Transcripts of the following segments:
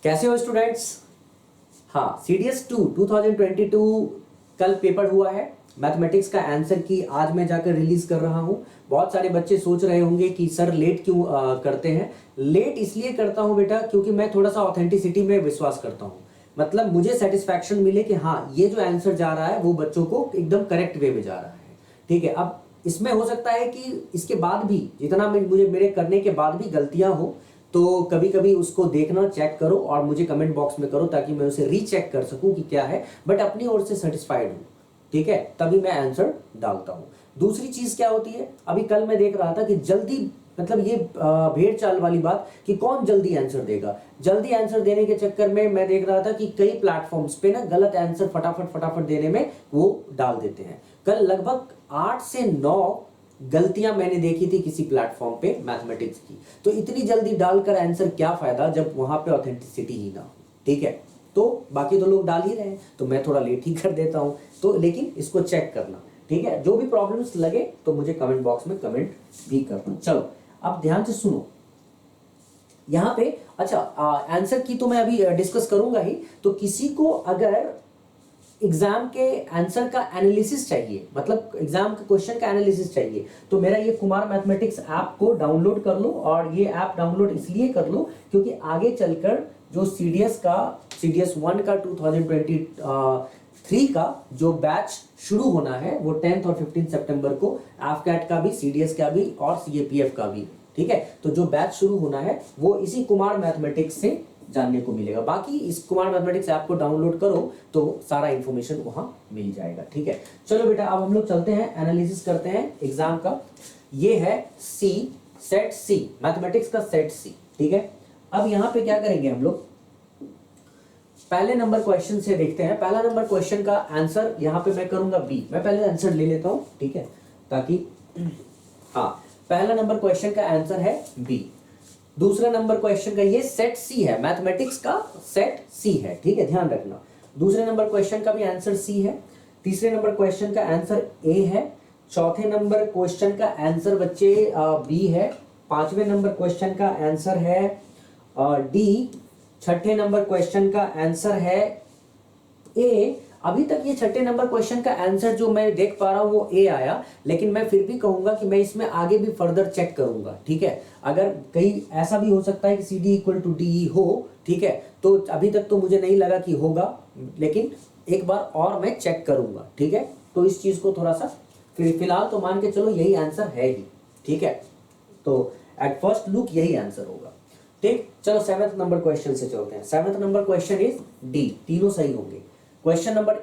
कैसे हो स्टूडेंट्स? हाँ, CDS 2 2022 कल पेपर हुआ है। मैथमेटिक्स का आंसर की आज मैं जाकर रिलीज कर रहा हूँ। बहुत सारे बच्चे सोच रहे होंगे कि सर लेट क्यों करते हैं। लेट इसलिए करता हूँ बेटा क्योंकि मैं थोड़ा सा ऑथेंटिसिटी में विश्वास करता हूँ। मतलब मुझे सेटिस्फैक्शन मिले कि हाँ ये जो आंसर जा रहा है वो बच्चों को एकदम करेक्ट वे में जा रहा है। ठीक है, अब इसमें हो सकता है कि इसके बाद भी जितना मुझे मेरे करने के बाद भी गलतियां हो, तो कभी कभी उसको देखना, चेक करो और मुझे कमेंट बॉक्स में करो ताकि मैं उसे रीचेक कर सकूं कि क्या है। बट अपनी ओर से सेटिस्फाइड हूं, ठीक है, तभी मैं आंसर डालता हूं। दूसरी चीज क्या होती है, अभी कल मैं देख रहा था कि जल्दी, मतलब ये भेड़ चाल वाली बात कि कौन जल्दी आंसर देगा। जल्दी आंसर देने के चक्कर में मैं देख रहा था कि कई प्लेटफॉर्म्स पे ना गलत आंसर फटाफट फटाफट देने में वो डाल देते हैं। कल लगभग 8 से 9 गलतियां मैंने देखी थी किसी प्लेटफॉर्म पे मैथमेटिक्स की। तो इतनी जल्दी डालकर आंसर क्या फायदा जब वहां पे ऑथेंटिसिटी ही ना हो। ठीक है, तो बाकी तो लोग डाल ही रहे हैं तो मैं थोड़ा लेट ही कर देता हूं। तो लेकिन इसको चेक करना, ठीक है। जो भी प्रॉब्लम्स लगे तो मुझे कमेंट बॉक्स में कमेंट भी करना। चलो अब ध्यान से सुनो यहां पे। अच्छा, आंसर की तो मैं अभी डिस्कस करूंगा ही। तो किसी को अगर एग्जाम के आंसर का एनालिसिस चाहिए, मतलब एग्जाम के क्वेश्चन का एनालिसिस चाहिए, तो मेरा ये कुमार मैथमेटिक्स ऐप को डाउनलोड कर लो। और ये ऐप डाउनलोड इसलिए कर लो क्योंकि आगे चलकर जो CDS 1 का 2023 का जो बैच शुरू होना है वो 10th और 15 सितंबर को, एफकैट का भी, CDS का भी और CAPF का भी। ठीक है, तो जो बैच शुरू होना है वो इसी कुमार मैथमेटिक्स से जानने को मिलेगा। बाकी इस कुमार मैथमेटिक्स ऐप को डाउनलोड करो तो सारा इंफॉर्मेशन वहां मिल जाएगा। ठीक है, चलो बेटा अब हम लोग चलते हैं, एनालिसिस करते हैं एग्जाम का। ये है सेट सी, मैथमेटिक्स का सेट सी। ठीक है, अब यहां पे क्या करेंगे हम लोग, पहले नंबर क्वेश्चन से देखते हैं। पहला नंबर क्वेश्चन का आंसर यहां पे मैं करूंगा बी। मैं पहले आंसर ले लेता हूं, ठीक है, ताकि हाँ, पहला नंबर क्वेश्चन का आंसर है बी। दूसरा नंबर क्वेश्चन का ये सेट सी है, मैथमेटिक्स का सेट सी है। ठीक है, ध्यान रखना। दूसरे नंबर क्वेश्चन का भी आंसर सी है। तीसरे नंबर क्वेश्चन का आंसर ए है। चौथे नंबर क्वेश्चन का आंसर बच्चे बी है। पांचवें नंबर क्वेश्चन का आंसर है डी। छठे नंबर क्वेश्चन का आंसर है ए। अभी तक ये छठे नंबर क्वेश्चन का आंसर जो मैं देख पा रहा हूं वो ए आया, लेकिन मैं फिर भी कहूंगा कि मैं इसमें आगे भी फर्दर चेक करूंगा। ठीक है, अगर कहीं ऐसा भी हो सकता है कि CD = DE हो, ठीक है, तो अभी तक तो मुझे नहीं लगा कि होगा, लेकिन एक बार और मैं चेक करूंगा। ठीक है, तो इस चीज को थोड़ा सा फिलहाल तो मान के चलो यही आंसर है ही। ठीक है, तो एट फर्स्ट लुक यही आंसर होगा। ठीक, चलो 7th नंबर क्वेश्चन से चलते हैं। 7th number question is D, तीनों सही होंगे। क्वेश्चन नंबर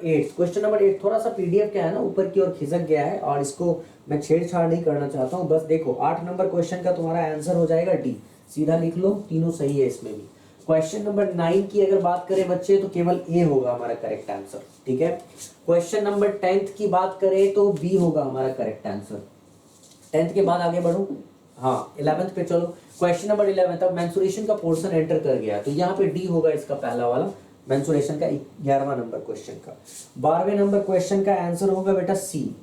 8 थोड़ा सा PDF क्या है ना ऊपर की ओर खिसक गया है और इसको मैं छेड़छाड़ नहीं करना चाहता हूं। बस देखो 8 नंबर क्वेश्चन का तुम्हारा आंसर हो जाएगा डी, सीधा लिख लो, तीनों सही है इसमें भी। क्वेश्चन नंबर 9 की अगर बात करें बच्चे तो केवल ए होगा हमारा करेक्ट आंसर। ठीक है, क्वेश्चन नंबर 10th की बात करें तो बी होगा हमारा करेक्ट आंसर। 10th के बाद आगे बढ़ो, हाँ 11th पे चलो। क्वेश्चन नंबर 11, अब मेंसुरेशन का पोर्शन एंटर कर गया तो यहाँ पे डी होगा इसका पहला वाला, मेंसुरेशन का 11वां नंबर क्वेश्चन का। 12वें नंबर क्वेश्चन का आंसर होगा बेटा सी।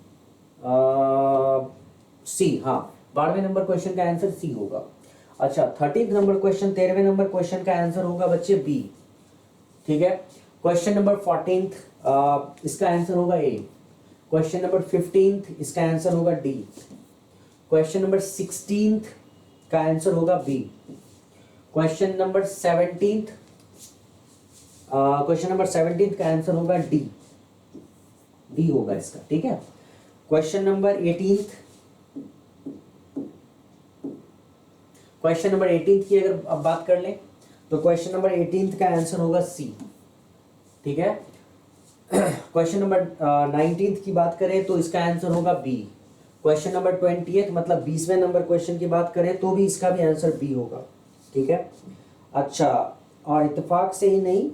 सी, हाँ 12वें नंबर क्वेश्चन का आंसर सी होगा। अच्छा 13th नंबर क्वेश्चन, 13वें नंबर क्वेश्चन का आंसर होगा बच्चे बी। ठीक है, क्वेश्चन नंबर 14th इसका आंसर होगा ए। क्वेश्चन नंबर 15th इसका आंसर होगा डी। क्वेश्चन नंबर 16th का आंसर होगा बी। क्वेश्चन नंबर 17th का आंसर होगा डी, डी होगा इसका। ठीक है, क्वेश्चन नंबर 18th की अगर अब बात कर लें तो क्वेश्चन नंबर 18th का आंसर होगा सी। ठीक है, क्वेश्चन नंबर 19th की बात करें तो इसका आंसर होगा बी। क्वेश्चन नंबर 20th मतलब 20वें नंबर क्वेश्चन की बात करें तो भी इसका भी आंसर बी होगा। ठीक है, अच्छा, और इत्तेफाक से ही नहीं,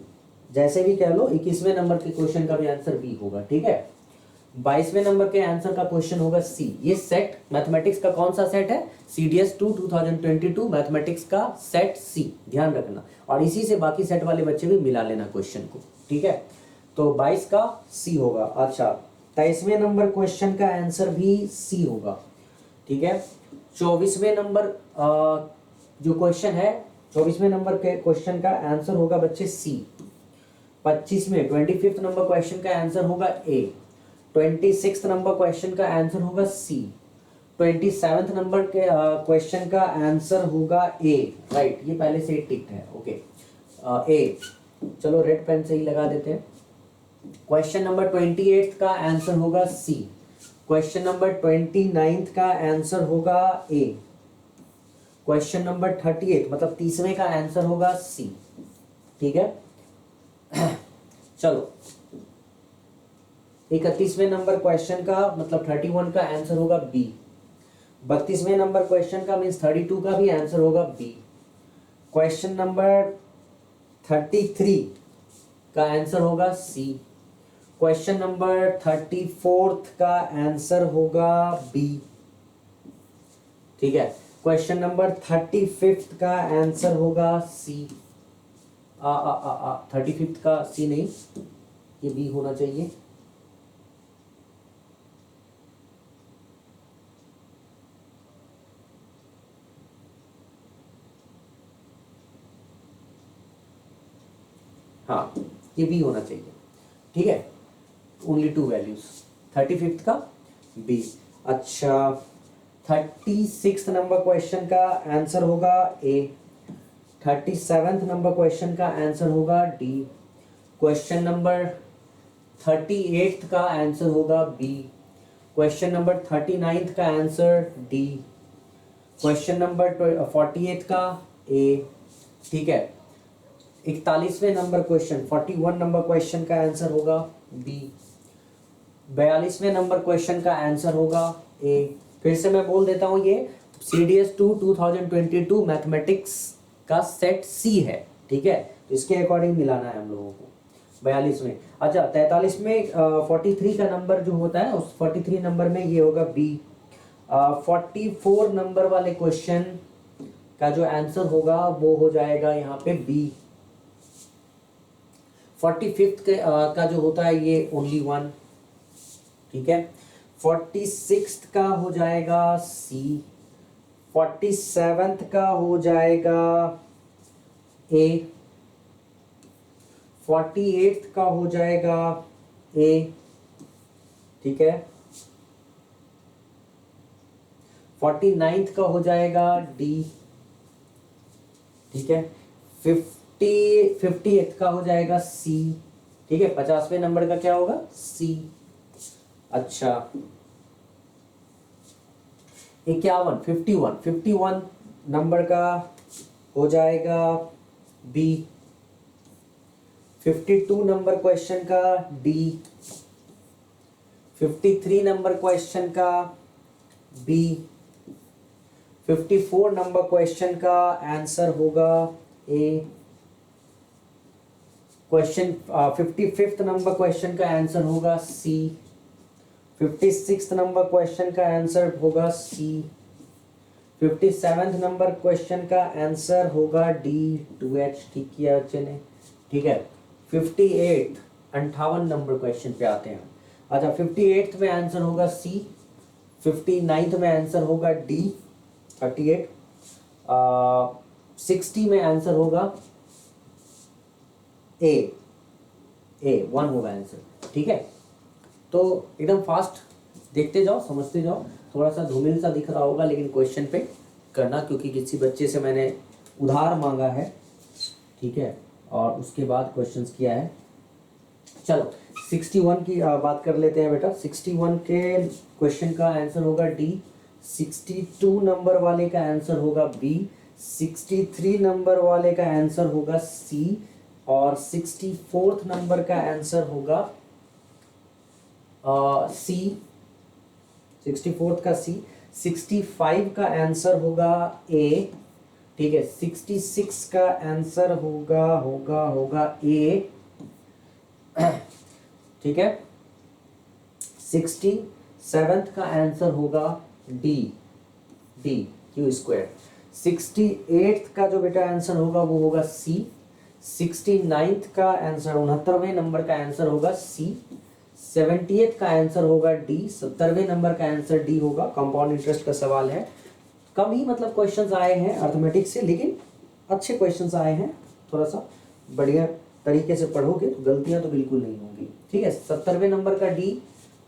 जैसे भी कह लो 21वें नंबर के क्वेश्चन का भी आंसर बी होगा। ठीक है, 22वें नंबर के आंसर का क्वेश्चन होगा सी। ये सेट मैथमेटिक्स का कौन सा सेट है, CDS 2 2022 मैथमेटिक्स का सेट सी, ध्यान रखना। और इसी से बाकी सेट वाले बच्चे भी मिला लेना क्वेश्चन को। ठीक है, तो 22 का सी होगा। अच्छा 23वें नंबर क्वेश्चन का आंसर भी सी होगा। ठीक है, 24वें नंबर जो क्वेश्चन है 24वें नंबर के क्वेश्चन का आंसर होगा बच्चे सी। 25वें 25th नंबर क्वेश्चन का आंसर होगा ए। 26th नंबर क्वेश्चन का आंसर होगा सी। 27th नंबर के क्वेश्चन का आंसर होगा ए। राइट, ये पहले से टिक है। ओके, ए। चलो रेड पेन से ही लगा देते हैं। क्वेश्चन नंबर 28 का आंसर होगा सी। क्वेश्चन नंबर 29 का आंसर होगा ए। क्वेश्चन नंबर 38 मतलब 30वें का आंसर होगा सी। ठीक है, चलो 31वें नंबर क्वेश्चन का मतलब 31 का आंसर होगा बी। 32वें नंबर क्वेश्चन का मीन्स 32 का भी आंसर होगा बी। क्वेश्चन नंबर 33 का आंसर होगा सी। क्वेश्चन नंबर 34 का आंसर होगा बी। ठीक है, क्वेश्चन नंबर 35 का आंसर होगा सी। 35 का सी नहीं, ये बी होना चाहिए। हाँ, ये बी होना चाहिए। ठीक है, ओनली 2 वैल्यूज। 35 का बी। अच्छा, 36 नंबर क्वेश्चन का आंसर होगा ए। 37 नंबर क्वेश्चन का आंसर होगा डी। क्वेश्चन नंबर 38 का आंसर होगा बी। क्वेश्चन नंबर 39 का आंसर डी। क्वेश्चन नंबर 48 का ए। ठीक है, 41वें नंबर क्वेश्चन 41 नंबर क्वेश्चन का आंसर होगा बी। 42वें नंबर क्वेश्चन का आंसर होगा ए। फिर से मैं बोल देता हूं, ये CDS 2 2022 मैथमेटिक्स का सेट सी है। ठीक है, तो इसके अकॉर्डिंग मिलाना है हम लोगों को। 42 में। अच्छा, 43 में 43 का नंबर जो होता है उस 43 नंबर में ये होगा बी। 44 नंबर वाले क्वेश्चन का जो आंसर होगा वो हो जाएगा यहाँ पे बी। 45th का जो होता है ये ओनली 1। ठीक है, 46th का हो जाएगा सी। 47th का हो जाएगा ए। 48th का हो जाएगा ए। ठीक है, 49th का हो जाएगा डी। ठीक है, 58th का हो जाएगा सी। ठीक है, 50वें नंबर का क्या होगा सी। अच्छा, 51 नंबर का हो जाएगा बी। 52 नंबर क्वेश्चन का डी। 53 नंबर क्वेश्चन का बी। 54 नंबर क्वेश्चन का आंसर होगा ए। क्वेश्चन 55th नंबर क्वेश्चन का आंसर होगा सी। 56th नंबर क्वेश्चन का आंसर होगा सी। 57th नंबर क्वेश्चन का आंसर होगा डी। 2H ठीक किया बच्चे ने। ठीक है, 58 नंबर क्वेश्चन पे आते हैं। अच्छा, 58th में आंसर होगा सी। 59th में आंसर होगा डी 38। 60 में आंसर होगा ए। 1 होगा आंसर। ठीक है, तो एकदम फास्ट देखते जाओ, समझते जाओ। थोड़ा सा धूमिल सा दिख रहा होगा लेकिन क्वेश्चन पे करना, क्योंकि किसी बच्चे से मैंने उधार मांगा है। ठीक है, और उसके बाद क्वेश्चंस किया है। चलो 61 की बात कर लेते हैं बेटा। 61 के क्वेश्चन का आंसर होगा डी। 62 नंबर वाले का आंसर होगा बी। 63 नंबर वाले का आंसर होगा सी। और 64th नंबर का आंसर होगा सी। 64th का सी। 65 का आंसर होगा ए। ठीक है, 66 का आंसर होगा ए। ठीक है, 67th का आंसर होगा डी क्यू स्क्वायर। 68th का जो बेटा आंसर होगा वो होगा सी। 69th का आंसर 69वें नंबर का आंसर होगा सी। 70th का आंसर होगा डी। 70वें नंबर का आंसर डी होगा। कंपाउंड इंटरेस्ट का सवाल है। कम ही मतलब क्वेश्चंस आए हैं अर्थमेटिक्स से, लेकिन अच्छे क्वेश्चंस आए हैं, थोड़ा सा बढ़िया तरीके से पढ़ोगे तो गलतियां तो बिल्कुल नहीं होंगी। ठीक है, 70वें नंबर का डी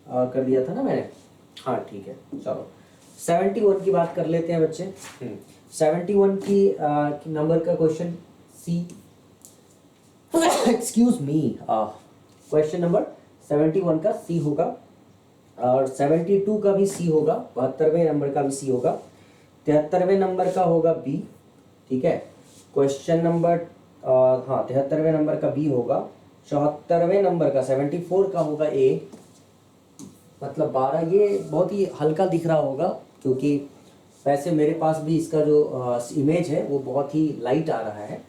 कर दिया था ना मैंने, हाँ ठीक है। चलो 71 की बात कर लेते हैं बच्चे। 71 की नंबर का क्वेश्चन सी, एक्सक्यूज मी, क्वेश्चन नंबर 71 का सी होगा, और 72 का भी सी होगा, 72वें नंबर का भी सी होगा, 73वें नंबर का होगा बी। ठीक है, क्वेश्चन नंबर हाँ 73वें नंबर का बी होगा, 74वें नंबर का 74 का होगा ए, मतलब 12। ये बहुत ही हल्का दिख रहा होगा क्योंकि वैसे मेरे पास भी इसका जो इमेज है वो बहुत ही लाइट आ रहा है,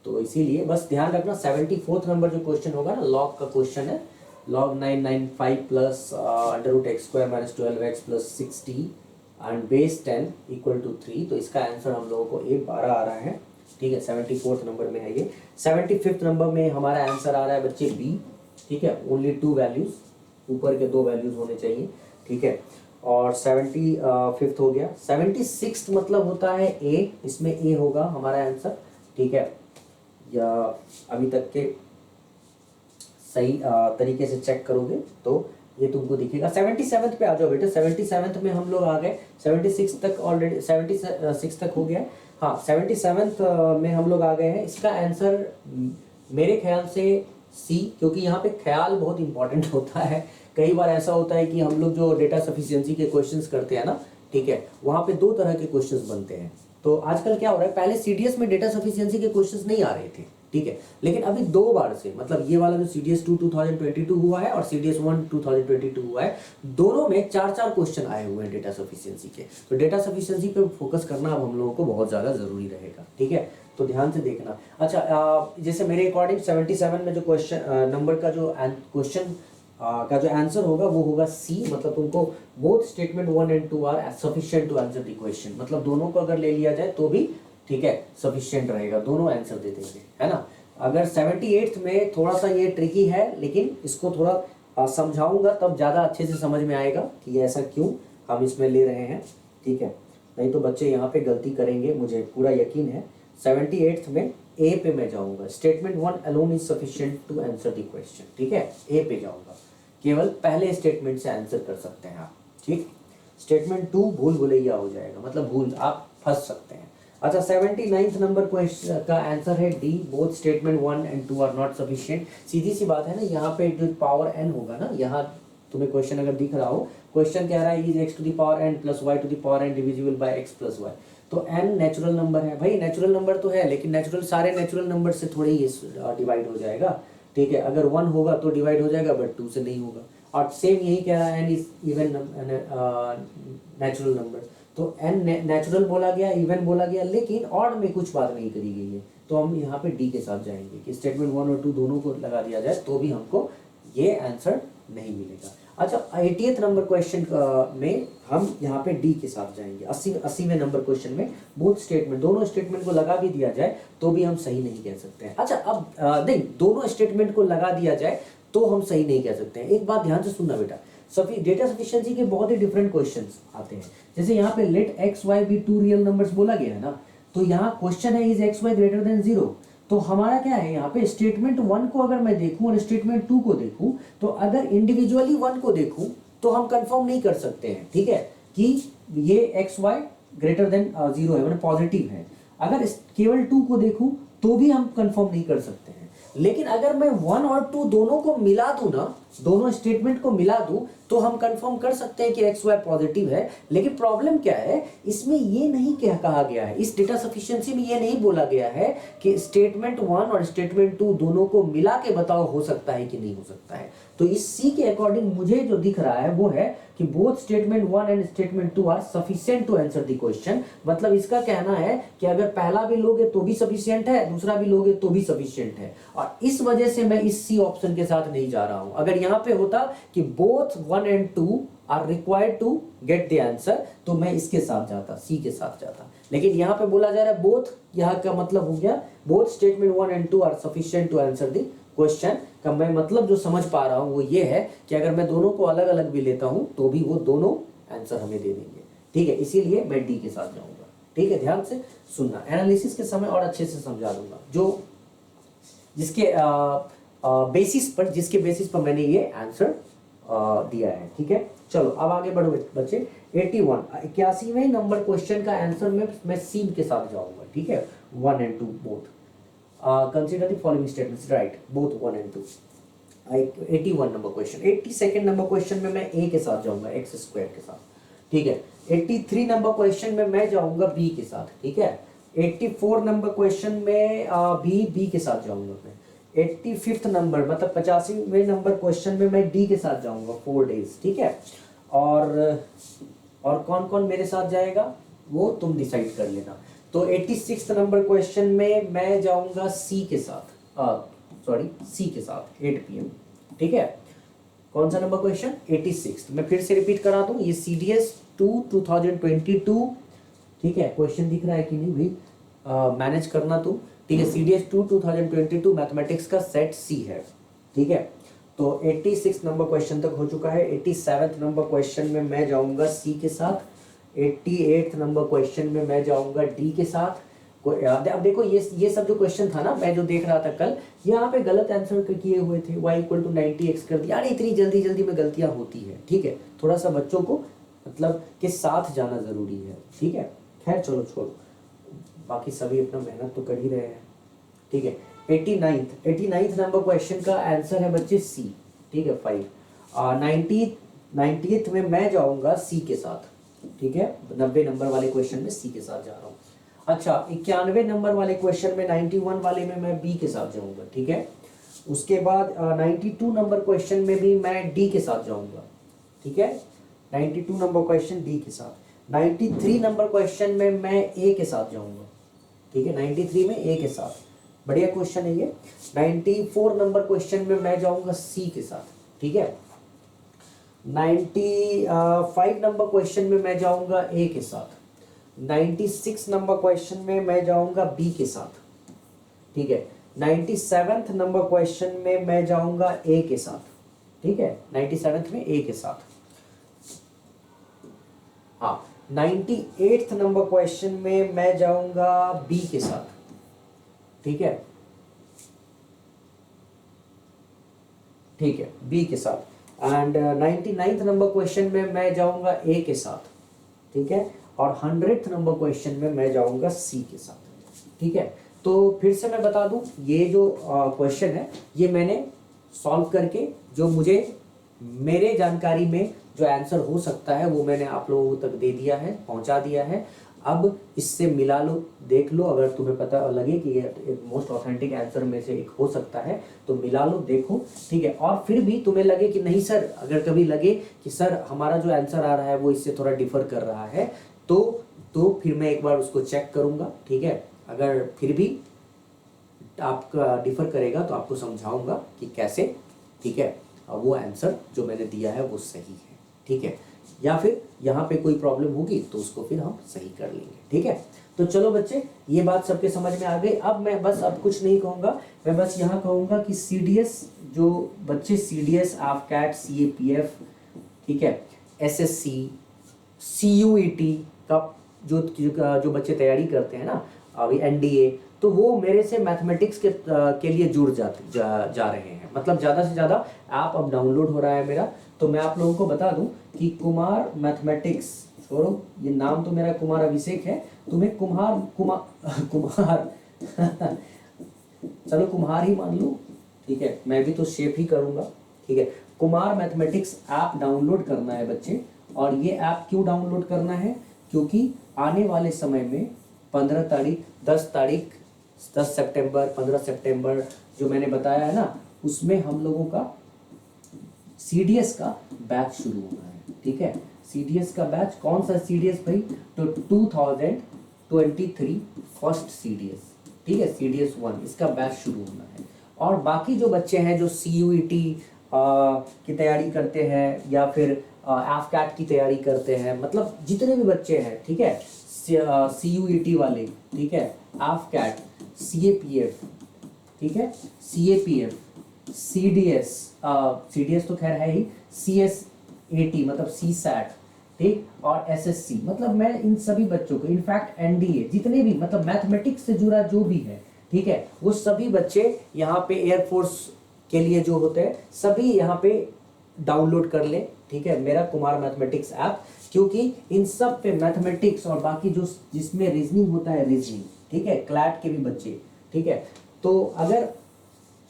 तो इसीलिए बस ध्यान रखना 74th नंबर जो क्वेश्चन होगा ना, लॉग का क्वेश्चन है, log 995 plus under root x square minus 12x plus 60 and base 10 equal to 3। तो इसका आंसर हम लोगों को ए 12 आ रहा है। ठीक है, 74th नंबर में है ये। 75th नंबर में हमारा आंसर आ रहा है बच्चे बी। ठीक है, ओनली 2 वैल्यूज, ऊपर के 2 वैल्यूज होने चाहिए। ठीक है, और 75th हो गया। 76th मतलब होता है ए, इसमें ए होगा हमारा आंसर। ठीक है, या अभी तक के सही तरीके से चेक करोगे तो ये तुमको दिखेगा। 77th पे आ जाओ बेटे, 77th में हम लोग आ गए, 76 तक ऑलरेडी 76 तक हो गया। हाँ 77th में हम लोग आ गए हैं। इसका आंसर मेरे ख्याल से सी, क्योंकि यहाँ पे ख्याल बहुत इंपॉर्टेंट होता है। कई बार ऐसा होता है कि हम लोग जो डेटा सफिशिएंसी के क्वेश्चंस करते हैं ना, ठीक है, वहाँ पे 2 तरह के क्वेश्चंस बनते हैं। तो आजकल क्या हो रहा है, पहले सीडीएस में डेटा सफिशिएंसी के क्वेश्चंस नहीं आ रहे थे, ठीक है, लेकिन अभी 2 बार से, मतलब ये वाला जो सीडीएस 2 2022 हुआ है और सीडीएस 1 2022 हुआ है, दोनों में 4-4 क्वेश्चन आए हुए हैं डेटा सफिशिएंसी के। तो डेटा सफिशिएंसी पे फोकस करना अब हम लोगों को बहुत ज़्यादा ज़रूरी रहेगा। ठीक है, तो ध्यान से देखना। अच्छा, जैसे मेरे अकॉर्डिंग 77 में जो क्वेश्चन नंबर का जो क्वेश्चन का जो आंसर होगा वो होगा सी, मतलब तुमको both statement 1 and 2 are sufficient to answer the question, मतलब दोनों को अगर ले लिया जाए तो भी ठीक है सफिशिएंट रहेगा, दोनों आंसर दे देंगे, है ना। अगर 78th में थोड़ा सा ये ट्रिकी है, लेकिन इसको थोड़ा समझाऊंगा तब ज़्यादा अच्छे से समझ में आएगा कि ये ऐसा क्यों हम इसमें ले रहे हैं। ठीक है, नहीं तो बच्चे यहाँ पे गलती करेंगे, मुझे पूरा यकीन है। 78th में ए पे मैं जाऊँगा, statement 1 alone is sufficient to answer the question. ठीक है, ए पे जाऊँगा, केवल पहले स्टेटमेंट से आंसर कर सकते हैं आप। ठीक, स्टेटमेंट 2 भूल भुलैया हो जाएगा, मतलब भूल आप फंस सकते हैं। अच्छा, 79th नंबर क्वेश्चन का आंसर है D, both statement 1 and 2 are not sufficient. सीधी सी बात है ना, यहाँ पे जो पावर n होगा ना, यहाँ तुम्हें क्वेश्चन अगर दिख रहा हो, क्वेश्चन कह रहा है is x to the power n plus y to the power n divisible by x plus y, तो n नेचुरल नंबर है भाई, नेचुरल नंबर तो है, लेकिन नेचुरल सारे नेचुरल नंबर से थोड़ी ही डिवाइड हो जाएगा। ठीक है, अगर 1 होगा तो डिवाइड हो जाएगा, बट 2 से नहीं होगा। और सेम यही कह रहा है n is even natural number, तो n नेचुरल बोला गया, इवन बोला गया, लेकिन ऑड में कुछ बात नहीं करी गई है, तो हम यहाँ पे डी के साथ जाएंगे कि स्टेटमेंट 1 और 2 दोनों को लगा दिया जाए तो भी हमको ये आंसर नहीं मिलेगा। अच्छा, 80th नंबर क्वेश्चन में हम यहाँ पे डी के साथ जाएंगे। 80वें नंबर क्वेश्चन में बोथ स्टेटमेंट, दोनों स्टेटमेंट को लगा भी दिया जाए तो भी हम सही नहीं कह सकते हैं। अच्छा, अब देख, दोनों स्टेटमेंट को लगा दिया जाए तो हम सही नहीं कह सकते हैं। एक बात ध्यान से सुनना बेटा, सभी डेटा सफिशिएंसी के बहुत ही डिफरेंट क्वेश्चंस आते हैं। जैसे यहाँ पे let x y be 2 real numbers बोला गया है ना, तो यहाँ क्वेश्चन है is x y greater than 0। तो हमारा क्या है, यहाँ पे स्टेटमेंट 1 को अगर मैं देखूं और स्टेटमेंट 2 को देखूं, तो अगर इंडिविजुअली 1 को देखूं तो हम कंफर्म नहीं कर सकते हैं, ठीक है, कि ये एक्स वाई ग्रेटर देन 0 है, मतलब पॉजिटिव है। अगर केवल 2 को देखूं तो भी हम कंफर्म नहीं कर सकते हैं। लेकिन अगर मैं 1 और 2 दोनों को मिला दूं ना, दोनों स्टेटमेंट को मिला दूं, तो हम कंफर्म कर सकते हैं कि एक्स वाई पॉजिटिव है। लेकिन प्रॉब्लम क्या है, इसमें ये नहीं कहा गया है, इस डेटा सफिशिएंसी में ये नहीं बोला गया है कि स्टेटमेंट 1 और स्टेटमेंट 2 दोनों को मिला के बताओ हो सकता है कि नहीं हो सकता है। तो इस सी के अकॉर्डिंग मुझे जो दिख रहा है वो है कि both statement 1 and statement 2 are sufficient to answer the question. मतलब इसका कहना है कि अगर पहला भी लोगे तो भी सफिशिएंट है, दूसरा भी लोगे तो भी सफिशिएंट है, और इस वजह से मैं इस सी ऑप्शन के साथ नहीं जा रहा हूं। अगर यहां पे होता कि both 1 and 2 are required to get the answer, तो मैं इसके साथ जाता, सी के साथ जाता। लेकिन यहाँ पे बोला जा रहा है बोथ, यहाँ का मतलब हो गया both statement 1 and 2 are sufficient to answer the question का मैं मतलब जो समझ पा रहा हूं वो ये है कि अगर मैं दोनों को अलग अलग भी लेता हूं तो भी वो दोनों आंसर हमें दे देंगे। ठीक है, इसीलिए मैं डी के साथ जाऊंगा। ठीक है, ध्यान से सुनना, एनालिसिस के समय और अच्छे से समझा दूंगा, जो जिसके बेसिस पर मैंने ये आंसर दिया है। ठीक है, चलो अब आगे बढ़ो बच्चे। 81वें नंबर क्वेश्चन का आंसर में मैं सी के साथ जाऊंगा। ठीक है, 1 and 2 both consider the following statements, right both 1 and 2। 81 number question. 82nd number question में मैं ए के साथ जाऊंगा, एक्स स्क्वायर के साथ। ठीक है, 83 नंबर क्वेश्चन में मैं जाऊंगा बी के साथ। ठीक है, 84 नंबर क्वेश्चन में भी बी के साथ जाऊंगा मैं। 85th नंबर मतलब 85वें नंबर क्वेश्चन में मैं डी के साथ जाऊंगा, 4 days। ठीक है, और कौन कौन मेरे साथ जाएगा वो तुम डिसाइड कर लेना। तो 86th नंबर क्वेश्चन में मैं जाऊंगा सी के साथ, सी के साथ 8 PM। ठीक है, कौन सा नंबर क्वेश्चन? 86। मैं फिर से रिपीट करा दूं, ये CDS 2 2022। ठीक है, क्वेश्चन दिख रहा है कि नहीं भाई, मैनेज करना तुम। ठीक है, CDS 2 2022 मैथमेटिक्स का सेट सी है। ठीक है, तो 86 नंबर क्वेश्चन तक हो चुका है। 87 नंबर क्वेश्चन में मैं जाऊंगा सी के साथ। 88 नंबर क्वेश्चन में मैं जाऊंगा डी के साथ। अब देखो ये सब जो क्वेश्चन था ना, मैं जो देख रहा था कल, यहाँ पे गलत आंसर किए हुए थे, y = 90x कर दिया। अरे इतनी जल्दी जल्दी में गलतियां होती है। ठीक है, थोड़ा सा बच्चों को मतलब के साथ जाना जरूरी है। ठीक है, खैर चलो छोड़ो, बाकी सभी अपना मेहनत तो कर ही रहे हैं। ठीक है, 89th नंबर क्वेश्चन का आंसर है बच्चे सी। ठीक है, 5। 90th में मैं जाऊंगा सी के साथ। ठीक है, 90 नंबर वाले क्वेश्चन में सी के साथ जा रहा हूँ। अच्छा, 91 नंबर वाले क्वेश्चन में 91 वाले में मैं बी के साथ जाऊंगा। ठीक है, उसके बाद 92 नंबर क्वेश्चन में भी मैं डी के साथ जाऊंगा। ठीक है, 92 नंबर क्वेश्चन डी के साथ। 93 नंबर क्वेश्चन में मैं ए के साथ जाऊंगा। ठीक है, 93 में ए के साथ, बढ़िया क्वेश्चन है ये। 94 नंबर क्वेश्चन में मैं जाऊंगा सी के साथ। ठीक है, 95 नंबर क्वेश्चन में मैं जाऊंगा ए के साथ। 96 नंबर क्वेश्चन में मैं जाऊंगा बी के साथ। ठीक है, 97th नंबर क्वेश्चन में मैं जाऊंगा ए के साथ। ठीक है, 97th में ए के साथ। हाँ, 98th नंबर क्वेश्चन में मैं जाऊंगा बी के साथ। ठीक है, ठीक है, बी के साथ। एंड 99th नंबर क्वेश्चन में मैं जाऊंगा ए के साथ। ठीक है, और 100th नंबर क्वेश्चन में मैं जाऊंगा सी के साथ। ठीक है, तो फिर से मैं बता दूं, ये जो क्वेश्चन है ये मैंने सॉल्व करके जो मुझे मेरे जानकारी में जो आंसर हो सकता है वो मैंने आप लोगों तक दे दिया है, पहुंचा दिया है। अब इससे मिला लो, देख लो, अगर तुम्हें पता लगे कि ये एक मोस्ट ऑथेंटिक आंसर में से एक हो सकता है तो मिला लो, देखो। ठीक है, और फिर भी तुम्हें लगे कि नहीं सर, अगर कभी लगे कि सर हमारा जो आंसर आ रहा है वो इससे थोड़ा डिफर कर रहा है, तो फिर मैं एक बार उसको चेक करूंगा। ठीक है, अगर फिर भी आपका डिफर करेगा तो आपको समझाऊंगा कि कैसे। ठीक है, वो आंसर जो मैंने दिया है वो सही है। ठीक है, या फिर यहाँ पे कोई प्रॉब्लम होगी तो उसको फिर हम सही कर लेंगे। ठीक है, तो चलो बच्चे, ये बात सबके समझ में आ गई। अब मैं बस अब कुछ नहीं कहूँगा, मैं बस यहाँ कहूँगा कि CDS जो बच्चे CDS, AFCAT, CAPF, ठीक है, SSC, CUET का जो बच्चे तैयारी करते हैं ना, अभी NDA, तो वो मेरे से मैथमेटिक्स के लिए जुड़ जा रहे हैं। मतलब ज़्यादा से ज़्यादा ऐप अब डाउनलोड हो रहा है मेरा। तो मैं आप लोगों को बता दूं कि कुमार मैथमेटिक्स, छोड़ो ये नाम तो मेरा कुमार अभिषेक है, तुम्हें कुमार चलो कुम्हार ही मान लो। ठीक है, मैं भी तो शेप ही करूँगा। ठीक है, कुमार मैथमेटिक्स ऐप डाउनलोड करना है बच्चे। और ये ऐप क्यों डाउनलोड करना है? क्योंकि आने वाले समय में 15 तारीख, 10 तारीख, 10 सितंबर, 15 सितंबर जो मैंने बताया है ना, उसमें हम लोगों का CDS का बैच शुरू होना है। ठीक है, CDS का बैच, कौन सा CDS भाई? तो 2023 फर्स्ट CDS। ठीक है, CDS 1, इसका बैच शुरू होना है। और बाकी जो बच्चे हैं जो CUET की तैयारी करते हैं या फिर AFCAT की तैयारी करते हैं, मतलब जितने भी बच्चे हैं, ठीक है, CUET वाले, ठीक है, AFCAT, CAPF, ठीक है, CAPF, CDS तो खैर है ही, CSAT मतलब CSAT, ठीक, और एसएससी, मतलब मैं इन सभी बच्चों को, इनफैक्ट एनडीए जितने भी मतलब मैथमेटिक्स से जुड़ा जो भी है, ठीक है, वो सभी बच्चे यहाँ पे एयरफोर्स के लिए जो होते हैं सभी यहाँ पे डाउनलोड कर ले, ठीक है, मेरा कुमार मैथमेटिक्स ऐप, क्योंकि इन सब पे मैथमेटिक्स और बाकी जो जिसमें रीजनिंग होता है, रीजनिंग, ठीक है, क्लैट के भी बच्चे, ठीक है। तो अगर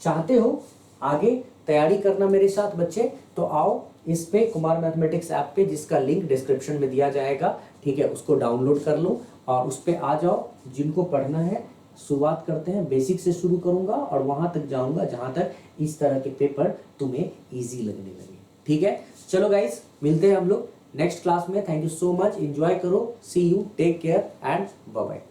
चाहते हो आगे तैयारी करना मेरे साथ बच्चे, तो आओ इस पे कुमार मैथमेटिक्स ऐप पे, जिसका लिंक डिस्क्रिप्शन में दिया जाएगा, ठीक है, उसको डाउनलोड कर लो और उस पे आ जाओ। जिनको पढ़ना है शुरुआत करते हैं, बेसिक से शुरू करूंगा और वहां तक जाऊंगा जहां तक इस तरह के पेपर तुम्हें इजी लगने लगे, ठीक है। चलो गाइस, मिलते हैं हम लोग नेक्स्ट क्लास में। Thank you so much, enjoy करो, see you, take care and bye bye.